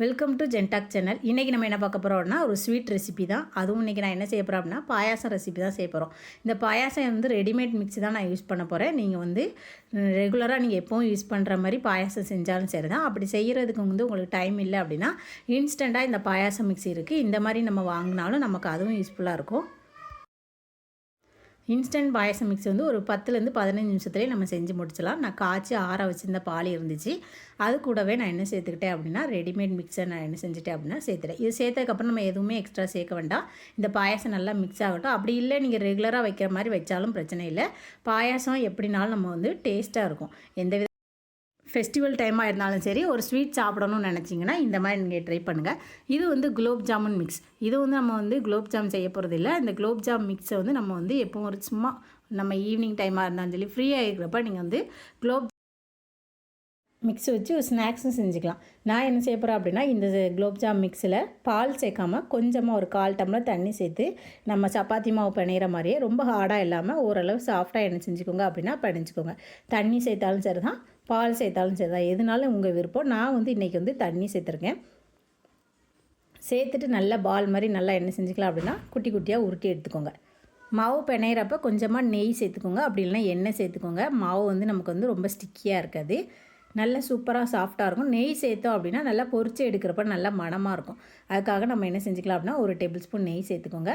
Welcome to ஜென்டாக் channel. இன்றைக்கி நம்ம என்ன பார்க்க போகிறோம்னா ஒரு ஸ்வீட் ரெசிபி தான். அதுவும் இன்றைக்கி நான் என்ன செய்ய போகிறேன் அப்படின்னா பாயாசம் ரெசிபி தான் செய்ய போகிறோம். இந்த பாயாசம் வந்து ரெடிமேட் மிக்ஸி தான் நான் யூஸ் பண்ண போகிறேன். நீங்கள் வந்து ரெகுலராக நீங்கள் எப்போவும் யூஸ் பண்ணுற மாதிரி பாயாசம் செஞ்சாலும் சரி தான். அப்படி செய்கிறதுக்கு வந்து உங்களுக்கு டைம் இல்லை அப்படின்னா இன்ஸ்டண்ட்டாக இந்த பாயாசம் மிக்ஸி இருக்குது. இந்த மாதிரி நம்ம வாங்கினாலும் நமக்கு அதுவும் யூஸ்ஃபுல்லாக இருக்கும். இன்ஸ்டன்ட் பாயாசம் மிக்ஸ் வந்து ஒரு 10லேருந்து 15 நிமிஷத்துலேயே நம்ம செஞ்சு முடிச்சலாம். நான் காய்ச்சி ஆற வச்சுருந்த பால் இருந்துச்சு. அது கூடவே நான் என்ன சேர்த்துக்கிட்டேன் அப்படின்னா ரெடிமேட் மிக்ஸை நான் என்ன செஞ்சுட்டேன் அப்படின்னா சேர்த்துட்டேன். இது சேர்த்ததுக்கப்புறம் நம்ம எதுவுமே எக்ஸ்ட்ரா சேர்க்க வேண்டாம். இந்த பாயாசம் நல்லா மிக்ஸ் ஆகட்டும். அப்படி இல்லை நீங்கள் ரெகுலராக வைக்கிற மாதிரி வச்சாலும் பிரச்சனை இல்லை. பாயாசம் எப்படினாலும் நம்ம வந்து டேஸ்ட்டாக இருக்கும். எந்த ஃபெஸ்டிவல் டைமாக இருந்தாலும் சரி, ஒரு ஸ்வீட் சாப்பிடணும்னு நினச்சிங்கன்னா இந்த மாதிரி நீங்கள் ட்ரை பண்ணுங்கள். இது வந்து குலோப் ஜாமுன் மிக்ஸ். இது வந்து நம்ம வந்து குலோப் ஜாம் செய்ய போகிறது இல்லை. இந்த குலோப் ஜாம் மிக்ஸை வந்து நம்ம வந்து எப்போவும் ஒரு சும்மா நம்ம ஈவினிங் டைமாக இருந்தாலும் சொல்லி ஃப்ரீயாக இருக்கிறப்ப நீங்கள் வந்து குலோப் மிக்ஸ் வச்சு ஒரு ஸ்நாக்ஸும் செஞ்சுக்கலாம். நான் என்ன செய்ய போகிறேன் அப்படின்னா இந்த குலோப் ஜாம் மிக்ஸில் பால் சேர்க்காமல் கொஞ்சமாக ஒரு 1/4 டம்ளர் தண்ணி சேர்த்து நம்ம சப்பாத்தி மாவு பிணையிற மாதிரியே ரொம்ப ஹார்டாக இல்லாமல் ஓரளவு சாஃப்டாக என்ன செஞ்சுக்கோங்க அப்படின்னா பிணைஞ்சிக்கோங்க. தண்ணி சேர்த்தாலும் சரி தான், பால் சேர்த்தாலும் சரி தான், எதுனாலும் உங்கள் விருப்பம். நான் வந்து இன்றைக்கி வந்து தண்ணி சேர்த்துருக்கேன். சேர்த்துட்டு நல்லா பால் மாதிரி நல்லா என்ன செஞ்சுக்கலாம் அப்படின்னா குட்டி குட்டியாக உருட்டி எடுத்துக்கோங்க. மாவு பிணையிறப்ப கொஞ்சமாக நெய் சேர்த்துக்கோங்க, அப்படி இல்லைனா எண்ணெய் சேர்த்துக்கோங்க. மாவு வந்து நமக்கு வந்து ரொம்ப ஸ்டிக்கியாக இருக்காது, நல்லா சூப்பராக சாஃப்டாக இருக்கும். நெய் சேர்த்தோம் அப்படின்னா நல்லா பொரிச்சு எடுக்கிறப்ப நல்லா மணமாக இருக்கும். அதுக்காக நம்ம என்ன செஞ்சுக்கலாம் அப்படின்னா ஒரு டேபிள் ஸ்பூன் நெய் சேர்த்துக்கோங்க.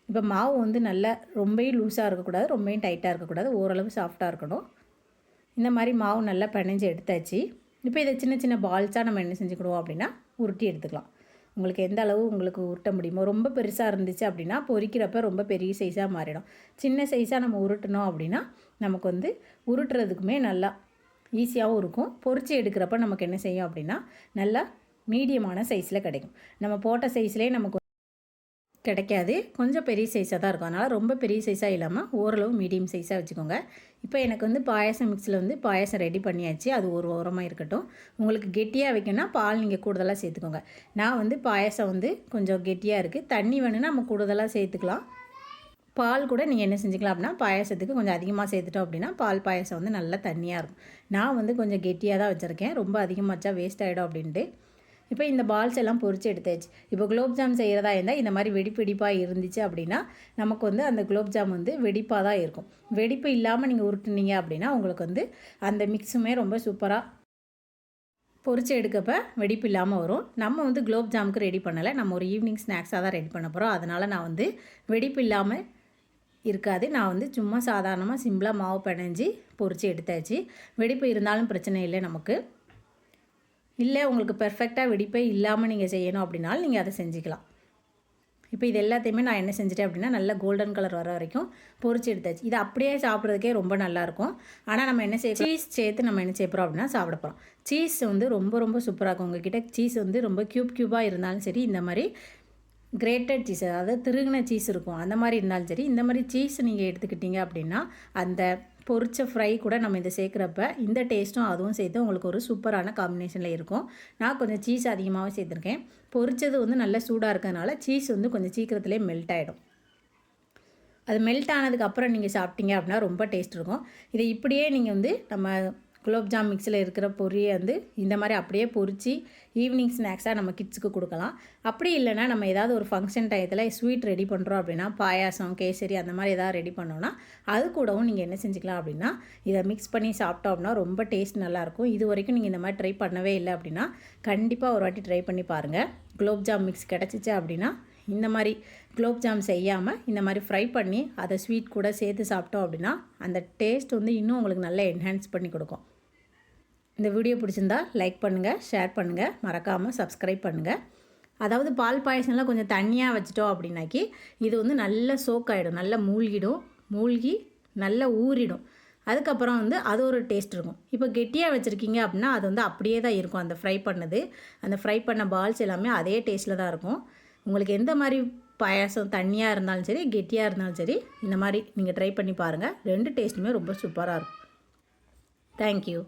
இப்போ மாவு வந்து நல்லா ரொம்பவும் லூஸாக இருக்கக்கூடாது, ரொம்பவும் டைட்டாக இருக்கக்கூடாது, ஓரளவு சாஃப்டாக இருக்கணும். இந்த மாதிரி மாவு நல்லா பிணைஞ்சு எடுத்தாச்சு. இப்போ இதை சின்ன சின்ன பால்ஸாக நம்ம என்ன செஞ்சுக்கிடுவோம் அப்படின்னா உருட்டி எடுத்துக்கலாம். உங்களுக்கு எந்த அளவு உங்களுக்கு உருட்ட முடியுமோ. ரொம்ப பெருசாக இருந்துச்சு அப்படின்னா பொரிக்கிறப்ப ரொம்ப பெரிய சைஸாக மாறிடும். சின்ன சைஸாக நம்ம உருட்டினோம் அப்படின்னா நமக்கு வந்து உருட்டுறதுக்குமே நல்லா ஈஸியாகவும் இருக்கும். பொரிச்சு எடுக்கிறப்ப நமக்கு என்ன செய்யும் அப்படின்னா நல்லா மீடியமான சைஸில் கிடைக்கும். நம்ம போட்ட சைஸ்லேயே நமக்கு கிடைக்காது, கொஞ்சம் பெரிய சைஸாக தான் இருக்கும். அதனால் ரொம்ப பெரிய சைஸாக இல்லாமல் ஓரளவு மீடியம் சைஸாக வச்சுக்கோங்க. இப்போ எனக்கு வந்து பாயாசம் மிக்ஸில் வந்து பாயாசம் ரெடி பண்ணியாச்சு. அது ஒரு ஓரமாக இருக்கட்டும். உங்களுக்கு கெட்டியாக வைக்கணும்னா பால் நீங்கள் கூடுதலாக சேர்த்துக்கோங்க. நான் வந்து பாயாசம் வந்து கொஞ்சம் கெட்டியாக இருக்குது, தண்ணி வேணும்னா நம்ம கூடுதலாக சேர்த்துக்கலாம். பால் கூட நீங்கள் என்ன செஞ்சுக்கலாம் அப்படின்னா பாயாசத்துக்கு கொஞ்சம் அதிகமாக சேர்த்துட்டோம் அப்படின்னா பால் பாயாசம் வந்து நல்லா தண்ணியாக இருக்கும். நான் வந்து கொஞ்சம் கெட்டியாக தான் வச்சுருக்கேன், ரொம்ப அதிகமாக வச்சா வேஸ்ட் ஆகிடும் அப்படின்ட்டு. இப்போ இந்த பால்ஸ் எல்லாம் பொரிச்சு எடுத்தாச்சு. இப்போ குலோப் ஜாம் செய்கிறதா இருந்தால் இந்த மாதிரி வெடிப்பாக இருந்துச்சு அப்படின்னா நமக்கு வந்து அந்த குலோப் ஜாம் வந்து வெடிப்பாக தான் இருக்கும். வெடிப்பு இல்லாமல் நீங்கள் உருட்டுனீங்க அப்படின்னா உங்களுக்கு வந்து அந்த மிக்ஸுமே ரொம்ப சூப்பராக பொரிச்சு எடுக்கப்போ வெடிப்பு இல்லாமல் வரும். நம்ம வந்து குலோப் ஜாமுக்கு ரெடி பண்ணலை, நம்ம ஒரு ஈவினிங் ஸ்நாக்ஸாக தான் ரெடி பண்ண போகிறோம். அதனால் நான் வந்து வெடிப்பு இல்லாமல் இருக்காது. நான் வந்து சும்மா சாதாரணமாக சிம்பிளாக மாவு பிணைஞ்சி பொரிச்சு எடுத்தாச்சு. வெடிப்பு இருந்தாலும் பிரச்சனை இல்லை நமக்கு. இல்லை உங்களுக்கு பெர்ஃபெக்டாக வெடிப்பே இல்லாமல் நீங்கள் செய்யணும் அப்படின்னாலும் நீங்கள் அதை செஞ்சுக்கலாம். இப்போ இது எல்லாத்தையுமே நான் என்ன செஞ்சுட்டேன் அப்படின்னா நல்லா கோல்டன் கலர் வர வரைக்கும் பொரிச்சு எடுத்தாச்சு. இது அப்படியே சாப்பிட்றதுக்கே ரொம்ப நல்லாயிருக்கும். ஆனால் நம்ம என்ன சீஸ் சேர்த்து நம்ம என்ன செய்ய போகிறோம் அப்படின்னா சாப்பிட போகிறோம். சீஸ் வந்து ரொம்ப ரொம்ப சூப்பராக இருக்கும். உங்கள்கிட்ட சீஸ் வந்து ரொம்ப க்யூபாக இருந்தாலும் சரி, இந்த மாதிரி கிரேட்டட் சீஸ் அதாவது திருகின சீஸ் இருக்கும், அந்த மாதிரி இருந்தாலும் சரி, இந்த மாதிரி சீஸ் நீங்கள் எடுத்துக்கிட்டீங்க அப்படின்னா அந்த பொரிச்ச ஃப்ரை கூட நம்ம இதை சேர்க்குறப்ப இந்த டேஸ்ட்டும் அதுவும் சேர்த்து உங்களுக்கு ஒரு சூப்பரான காம்பினேஷனில் இருக்கும். நான் கொஞ்சம் சீஸ் அதிகமாகவே சேர்த்துருக்கேன். பொரிச்சது வந்து நல்லா சூடாக இருக்கிறதுனால சீஸ் வந்து கொஞ்சம் சீக்கிரத்துலேயே மெல்ட் ஆகிடும். அது மெல்ட் ஆனதுக்கப்புறம் நீங்கள் சாப்பிட்டீங்க அப்படின்னா ரொம்ப டேஸ்ட் இருக்கும். இதை இப்படியே நீங்கள் வந்து நம்ம குலோப் ஜாம் மிக்ஸில் இருக்கிற பொரியை வந்து இந்த மாதிரி அப்படியே பொரித்து ஈவினிங் ஸ்நாக்ஸாக நம்ம கிட்ஸுக்கு கொடுக்கலாம். அப்படி இல்லைனா நம்ம ஏதாவது ஒரு ஃபங்க்ஷன் டயத்தில் ஸ்வீட் ரெடி பண்ணுறோம் அப்படின்னா பாயாசம், கேசரி அந்த மாதிரி ஏதாவது ரெடி பண்ணோன்னா அது கூடவும் நீங்கள் என்ன செஞ்சுக்கலாம் அப்படின்னா இதை மிக்ஸ் பண்ணி சாப்பிட்டோம் அப்படின்னா ரொம்ப டேஸ்ட் நல்லாயிருக்கும். இது வரைக்கும் நீங்கள் இந்த மாதிரி ட்ரை பண்ணவே இல்லை அப்படின்னா கண்டிப்பாக ஒரு வாட்டி ட்ரை பண்ணி பாருங்கள். குலோப் ஜாம் மிக்ஸ் கிடச்சிச்சு அப்படின்னா இந்த மாதிரி குலோப் ஜாம் செய்யாமல் இந்த மாதிரி ஃப்ரை பண்ணி அதை ஸ்வீட் கூட சேர்த்து சாப்பிட்டோம் அப்படின்னா அந்த டேஸ்ட் வந்து இன்னும் உங்களுக்கு நல்லா என்ஹான்ஸ் பண்ணி கொடுக்கும். இந்த வீடியோ பிடிச்சிருந்தா லைக் பண்ணுங்கள், ஷேர் பண்ணுங்கள், மறக்காமல் சப்ஸ்கிரைப் பண்ணுங்கள். அதாவது பால் பாயசம்லாம் கொஞ்சம் தண்ணியாக வச்சிட்டோம் அப்படின்னாக்கி இது வந்து நல்ல சோக் ஆகிடும், நல்லா மூழ்கி நல்லா ஊறிடும். அதுக்கப்புறம் வந்து அது ஒரு டேஸ்ட் இருக்கும். இப்போ கெட்டியாக வச்சுருக்கீங்க அப்படின்னா அது வந்து அப்படியே தான் இருக்கும். அந்த ஃப்ரை பண்ண பால்ஸ் எல்லாமே அதே டேஸ்ட்டில் தான் இருக்கும். உங்களுக்கு எந்த மாதிரி பாயாசம் தண்ணியாக இருந்தாலும் சரி, கெட்டியாக இருந்தாலும் சரி, இந்த மாதிரி நீங்கள் ட்ரை பண்ணி பாருங்கள். ரெண்டு டேஸ்ட்டுமே ரொம்ப சூப்பராக இருக்கும். தேங்க்யூ.